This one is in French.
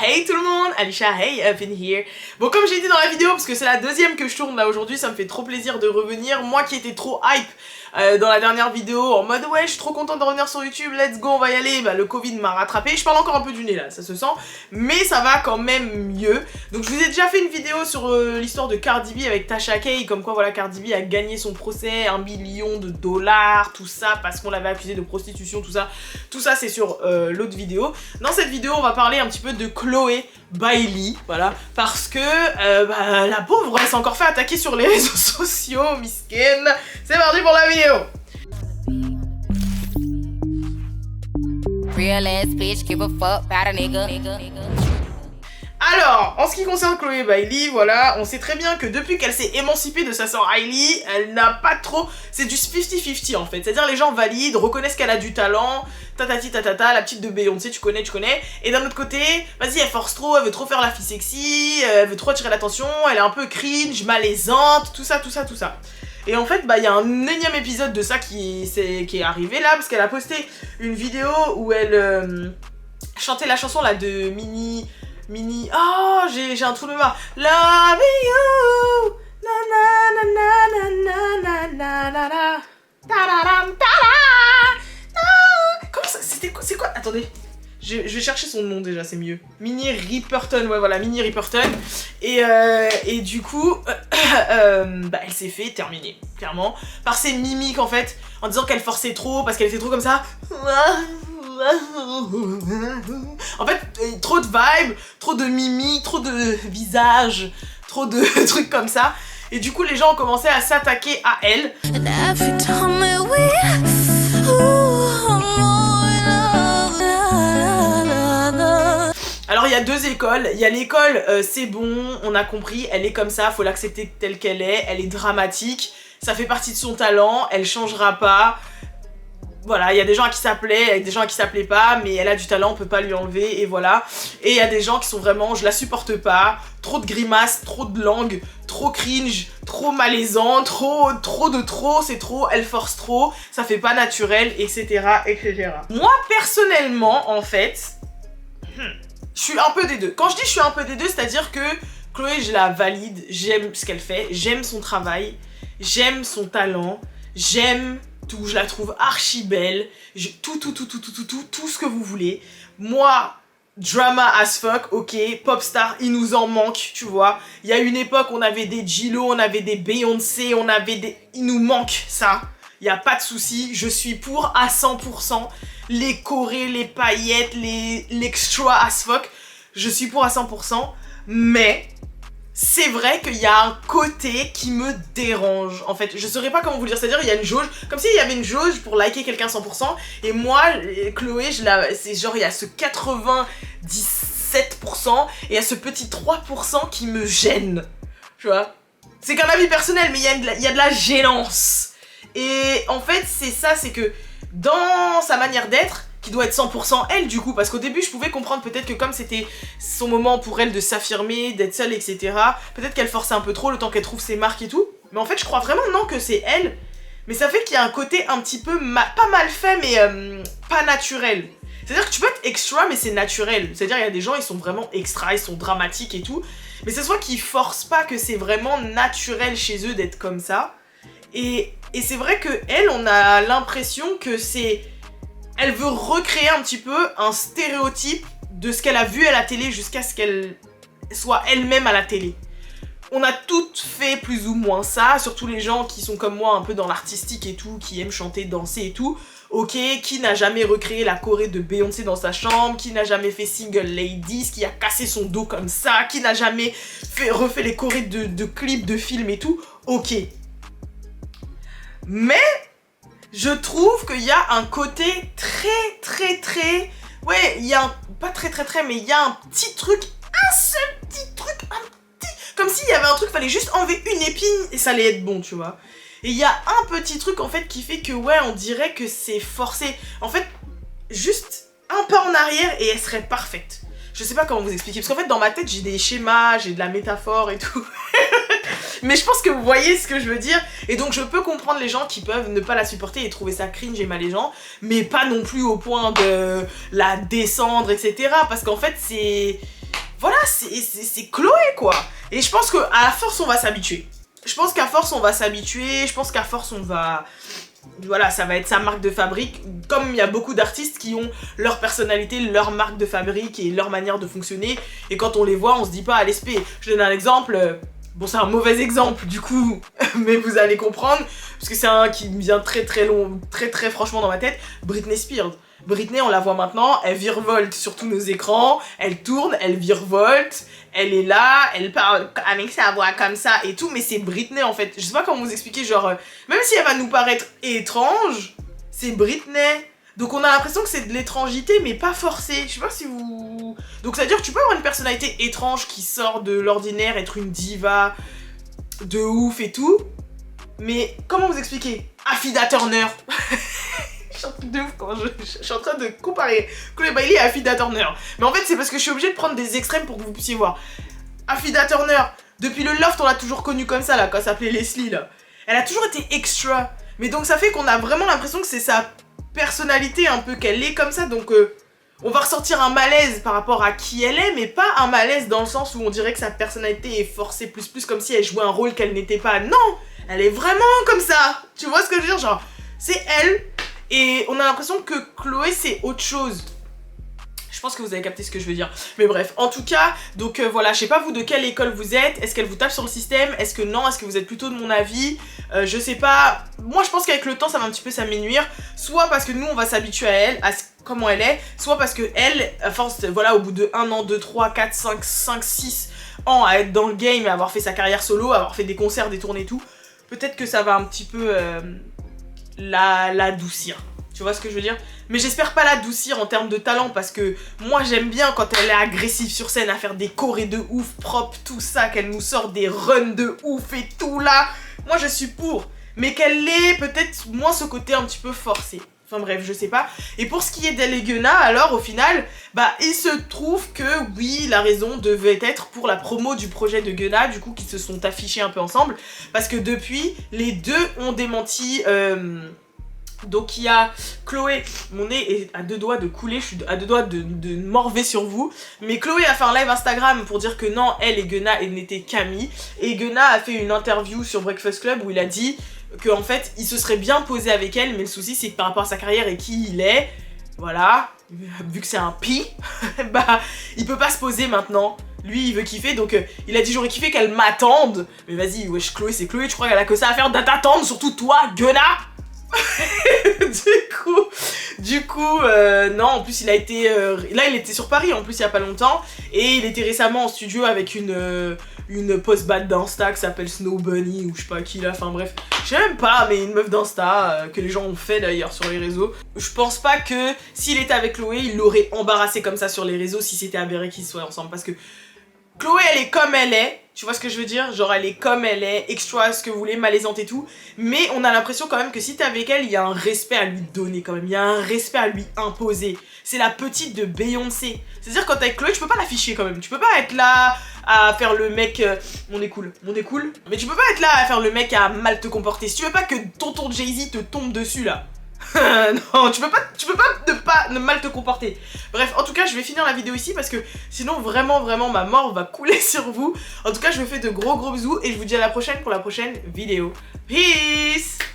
Hey tout le monde, Alisha, hey, Evan here. Bon, comme j'ai dit dans la vidéo, parce que c'est la deuxième que je tourne là aujourd'hui, ça me fait trop plaisir de revenir. Moi qui étais trop hype dans la dernière vidéo, en mode ouais, je suis trop contente de revenir sur YouTube, let's go, on va y aller. Bah le Covid m'a rattrapé, je parle encore un peu du nez là, ça se sent, mais ça va quand même mieux. Donc je vous ai déjà fait une vidéo sur l'histoire de Cardi B avec Tasha K, comme quoi voilà, Cardi B a gagné son procès, 1 million de dollars, tout ça, parce qu'on l'avait accusé de prostitution, tout ça. Tout ça c'est sur l'autre vidéo. Dans cette vidéo, on va parler un petit peu de Chloé Bailey, voilà, parce que la pauvre, elle s'est encore fait attaquer sur les réseaux sociaux, misken. C'est parti pour la vidéo. Real ass bitch, give a fuck about a nigga. Alors, en ce qui concerne Chloé Bailey, voilà, on sait très bien que depuis qu'elle s'est émancipée de sa sœur Hailey, elle n'a pas trop... C'est du 50-50 en fait, c'est-à-dire les gens valident, reconnaissent qu'elle a du talent, tatati tatata, la petite de Beyoncé, tu connais, et d'un autre côté, vas-y, elle force trop, elle veut trop faire la fille sexy, elle veut trop attirer l'attention, elle est un peu cringe, malaisante, tout ça. Et en fait, il y a un énième épisode de ça qui est arrivé là, parce qu'elle a posté une vidéo où elle chantait la chanson là de Mini... Oh, j'ai un trou de mémoire. Love you. Na na na na na na na na. Ta-da-dam, ta-da. Comment ça? C'est quoi? Attendez. Je vais chercher son nom déjà, c'est mieux. Minnie Riperton, ouais voilà, Minnie Riperton. Et du coup, elle s'est fait terminer, clairement, par ses mimiques en fait, en disant qu'elle forçait trop, parce qu'elle était trop comme ça. En fait, trop de vibes, trop de mimiques, trop de visages, trop de trucs comme ça. Et du coup, les gens ont commencé à s'attaquer à elle. Alors il y a deux écoles, il y a l'école c'est bon, on a compris, elle est comme ça, faut l'accepter telle qu'elle est, elle est dramatique, ça fait partie de son talent, elle changera pas. Voilà, il y a des gens à qui ça plaît, des gens à qui ça plaît pas, mais elle a du talent, on peut pas lui enlever, et voilà. Et il y a des gens qui sont vraiment, je la supporte pas, trop de grimaces, trop de langue, trop cringe, trop malaisant, trop, c'est trop, elle force trop, ça fait pas naturel, etc. Moi, personnellement, en fait, je suis un peu des deux. Quand je dis je suis un peu des deux, c'est-à-dire que Chloé, je la valide, j'aime ce qu'elle fait, j'aime son travail, j'aime son talent, j'aime... tout, je la trouve archi belle, tout ce que vous voulez. Moi, drama as fuck, ok, pop star, il nous en manque, tu vois. Il y a une époque, on avait des J-Lo, on avait des Beyoncé, on avait des... Il nous manque ça, il n'y a pas de souci, je suis pour à 100%. Les chorés, les paillettes, l'extra as fuck, je suis pour à 100%, mais... c'est vrai qu'il y a un côté qui me dérange, en fait, je saurais pas comment vous le dire, c'est-à-dire il y a une jauge, comme s'il y avait une jauge pour liker quelqu'un 100%, et moi, Chloé, c'est genre il y a ce 97%, et il y a ce petit 3% qui me gêne, tu vois. C'est qu'un avis personnel, mais il y a de la gênance, et en fait c'est ça, c'est que dans sa manière d'être, qui doit être 100% elle du coup, parce qu'au début je pouvais comprendre peut-être que comme c'était son moment pour elle de s'affirmer, d'être seule, etc. Peut-être qu'elle forçait un peu trop le temps qu'elle trouve ses marques et tout, mais en fait je crois vraiment non que c'est elle, mais ça fait qu'il y a un côté un petit peu, pas mal fait, mais pas naturel. C'est-à-dire que tu peux être extra mais c'est naturel, c'est-à-dire il y a des gens ils sont vraiment extra, ils sont dramatiques et tout, mais c'est soit qu'ils forcent pas, que c'est vraiment naturel chez eux d'être comme ça, et c'est vrai que elle, on a l'impression que c'est... elle veut recréer un petit peu un stéréotype de ce qu'elle a vu à la télé jusqu'à ce qu'elle soit elle-même à la télé. On a toutes fait plus ou moins ça, surtout les gens qui sont comme moi un peu dans l'artistique et tout, qui aiment chanter, danser et tout. Ok, qui n'a jamais recréé la choré de Beyoncé dans sa chambre, qui n'a jamais fait Single Ladies, qui a cassé son dos comme ça, qui n'a jamais refait les chorés de clips, de films et tout. Ok. Mais... je trouve qu'il y a un côté très... ouais, il y a un... pas très, mais il y a un petit truc, un seul petit truc, comme s'il y avait un truc, fallait juste enlever une épine et ça allait être bon, tu vois. Et il y a un petit truc, en fait, qui fait que, ouais, on dirait que c'est forcé. En fait, juste un pas en arrière et elle serait parfaite. Je sais pas comment vous expliquer, parce qu'en fait, dans ma tête, j'ai des schémas, j'ai de la métaphore et tout. Mais je pense que vous voyez ce que je veux dire. Et donc je peux comprendre les gens qui peuvent ne pas la supporter et trouver ça cringe et malaisant, mais pas non plus au point de la descendre, etc. Parce qu'en fait c'est... voilà, c'est Chloé quoi. Et je pense qu'à force on va s'habituer. Je pense qu'à force on va s'habituer, je pense qu'à force on va... Voilà, ça va être sa marque de fabrique, comme il y a beaucoup d'artistes qui ont leur personnalité, leur marque de fabrique et leur manière de fonctionner. Et quand on les voit, on se dit pas à l'esprit. Je donne un exemple, bon c'est un mauvais exemple du coup, mais vous allez comprendre, parce que c'est un qui me vient très long, très franchement dans ma tête, Britney Spears. Britney, on la voit maintenant, elle virevolte sur tous nos écrans, elle tourne, elle virevolte, elle est là, elle parle avec sa voix comme ça et tout, mais c'est Britney en fait. Je sais pas comment vous expliquer, genre, même si elle va nous paraître étrange, c'est Britney. Donc on a l'impression que c'est de l'étrangité, mais pas forcé. Je sais pas si vous... Donc ça veut dire que tu peux avoir une personnalité étrange qui sort de l'ordinaire, être une diva de ouf et tout, mais comment vous expliquer? Affida Turner. Je suis un truc de ouf quand je suis en train de comparer Chloé Bailey à Affida Turner. Mais en fait, c'est parce que je suis obligée de prendre des extrêmes pour que vous puissiez voir. Affida Turner, depuis le Loft, on l'a toujours connue comme ça, là, quand elle s'appelait Leslie, là. Elle a toujours été extra. Mais donc, ça fait qu'on a vraiment l'impression que c'est sa personnalité un peu qu'elle est comme ça. Donc, on va ressortir un malaise par rapport à qui elle est, mais pas un malaise dans le sens où on dirait que sa personnalité est forcée plus comme si elle jouait un rôle qu'elle n'était pas. Non, elle est vraiment comme ça. Tu vois ce que je veux dire? Genre, c'est elle. Et on a l'impression que Chloé c'est autre chose. Je pense que vous avez capté ce que je veux dire. Mais bref, en tout cas, donc voilà, je sais pas vous de quelle école vous êtes. Est-ce qu'elle vous tape sur le système? Est-ce que non? Est-ce que vous êtes plutôt de mon avis? Je sais pas. Moi je pense qu'avec le temps ça va un petit peu s'amenuire. Soit parce que nous on va s'habituer à elle, à comment elle est. Soit parce que elle, à force, voilà, au bout de 1 an, 2, 3, 4, 5, 6 ans à être dans le game et avoir fait sa carrière solo, avoir fait des concerts, des tournées et tout, peut-être que ça va un petit peu... l'adoucir. Tu vois ce que je veux dire? Mais j'espère pas l'adoucir en termes de talent parce que moi j'aime bien quand elle est agressive sur scène à faire des chorés de ouf, propre, tout ça, qu'elle nous sort des runs de ouf et tout là. Moi je suis pour. Mais qu'elle ait peut-être moins ce côté un petit peu forcé. Enfin bref, je sais pas. Et pour ce qui est d'elle et Guena, alors au final, bah il se trouve que oui, la raison devait être pour la promo du projet de Guena, du coup qui se sont affichés un peu ensemble. Parce que depuis, les deux ont démenti... Donc il y a Chloé, mon nez est à 2 doigts de couler, je suis à 2 doigts de morver sur vous. Mais Chloé a fait un live Instagram pour dire que non, elle et Guena, elles n'étaient qu'amies. Et Guena a fait une interview sur Breakfast Club où il a dit qu'en fait, il se serait bien posé avec elle, mais le souci c'est que par rapport à sa carrière et qui il est, voilà, vu que c'est un pi, bah il peut pas se poser maintenant. Lui il veut kiffer, donc il a dit j'aurais kiffé qu'elle m'attende. Mais vas-y, wesh, Chloé c'est Chloé, tu crois qu'elle a que ça à faire d'attendre, surtout toi, Guena. du coup non, en plus il a été là il était sur Paris en plus il y a pas longtemps, et il était récemment en studio avec une post-bad d'Insta qui s'appelle Snow Bunny ou je sais pas qui là, enfin bref, je sais même pas, mais une meuf d'Insta que les gens ont fait d'ailleurs sur les réseaux. Je pense pas que s'il était avec Chloé il l'aurait embarrassé comme ça sur les réseaux si c'était avéré qu'ils soient ensemble, parce que Chloé elle est comme elle est, tu vois ce que je veux dire? Genre elle est comme elle est, extra, ce que vous voulez, malaisante et tout. Mais on a l'impression quand même que si t'es avec elle, il y a un respect à lui donner quand même. Il y a un respect à lui imposer. C'est la petite de Beyoncé. C'est-à-dire quand t'es avec Chloé, tu peux pas l'afficher quand même. Tu peux pas être là à faire le mec... on est cool. Mais tu peux pas être là à faire le mec à mal te comporter. Si tu veux pas que tonton Jay-Z te tombe dessus là. Non, tu peux pas ne mal te comporter. Bref, en tout cas, je vais finir la vidéo ici parce que sinon vraiment ma mort va couler sur vous. En tout cas, je vous fais de gros bisous et je vous dis à la prochaine pour la prochaine vidéo. Peace!